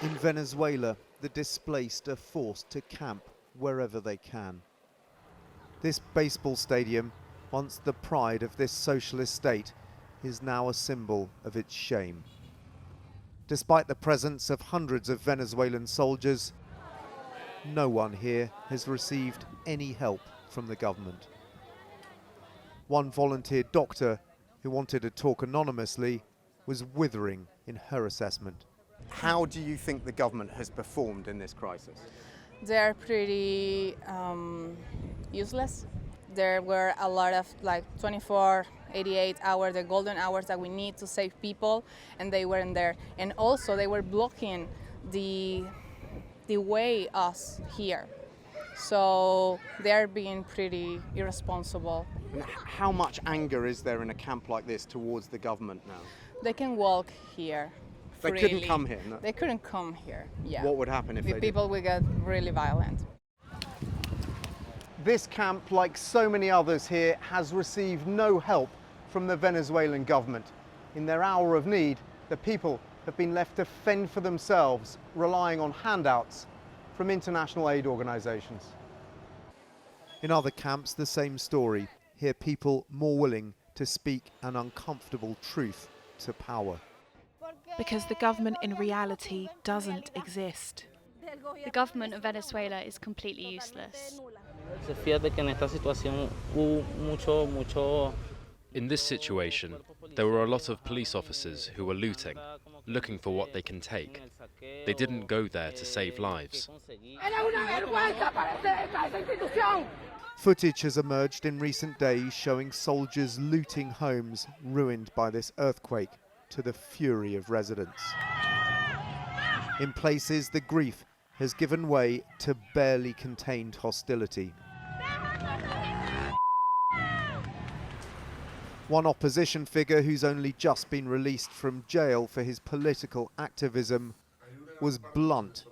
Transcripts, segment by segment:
In Venezuela, the displaced are forced to camp wherever they can. This baseball stadium, once the pride of this socialist state, is now a symbol of its shame. Despite the presence of hundreds of Venezuelan soldiers, no one here has received any help from the government. One volunteer doctor who wanted to talk anonymously was withering in her assessment. How do you think the government has performed in this crisis? They're pretty useless. There were a lot of 24, 88 hours, the golden hours that we need to save people, and they weren't there. And also they were blocking the way us here. So they're being pretty irresponsible. And how much anger is there in a camp like this towards the government now? They can walk here. They freely. couldn't come here? No? They couldn't come here, yeah. What would happen if the they people did? would get really violent. This camp, like so many others here, has received no help from the Venezuelan government. In their hour of need, the people have been left to fend for themselves, relying on handouts from international aid organisations. In other camps, the same story. Here, people more willing to speak an uncomfortable truth to power. Because the government in reality doesn't exist. The government of Venezuela is completely useless. In this situation, there were a lot of police officers who were looting, looking for what they can take. They didn't go there to save lives. Footage has emerged in recent days showing soldiers looting homes ruined by this earthquake, to the fury of residents. In places, the grief has given way to barely contained hostility. One opposition figure who's only just been released from jail for his political activism was blunt.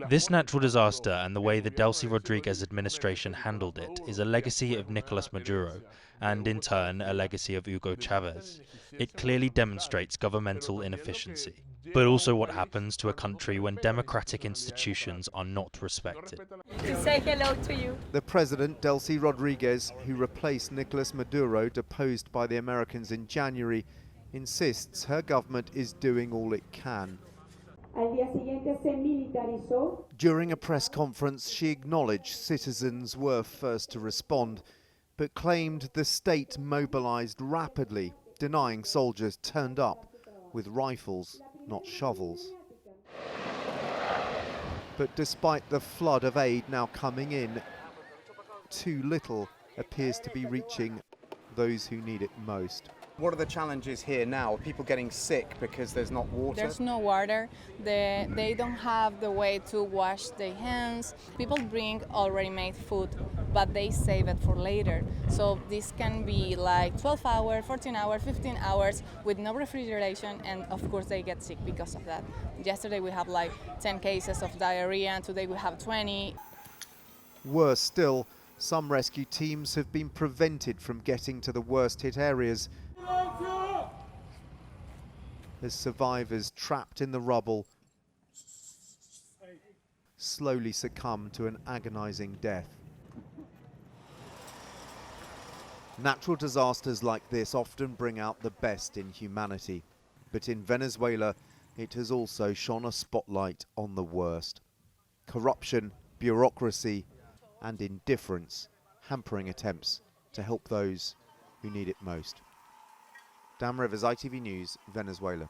This natural disaster and the way the Delcy Rodriguez administration handled it is a legacy of Nicolas Maduro and, in turn, a legacy of Hugo Chavez. It clearly demonstrates governmental inefficiency, but also what happens to a country when democratic institutions are not respected. To say hello to you. The president, Delcy Rodriguez, who replaced Nicolas Maduro, deposed by the Americans in January, insists her government is doing all it can. During a press conference, she acknowledged citizens were first to respond, but claimed the state mobilized rapidly, denying soldiers turned up with rifles, not shovels. But despite the flood of aid now coming in, too little appears to be reaching those who need it most. What are the challenges here now? Are people getting sick because there's not water? There's no water. They don't have the way to wash their hands. People bring already made food, but they save it for later. So this can be like 12 hours, 14 hours, 15 hours with no refrigeration, and of course they get sick because of that. Yesterday we have like 10 cases of diarrhea, and today we have 20. Worse still, some rescue teams have been prevented from getting to the worst hit areas as survivors trapped in the rubble slowly succumb to an agonizing death. Natural disasters like this often bring out the best in humanity, but in Venezuela it has also shone a spotlight on the worst. Corruption, bureaucracy and indifference hampering attempts to help those who need it most. Dan Rivers, ITV News, Venezuela.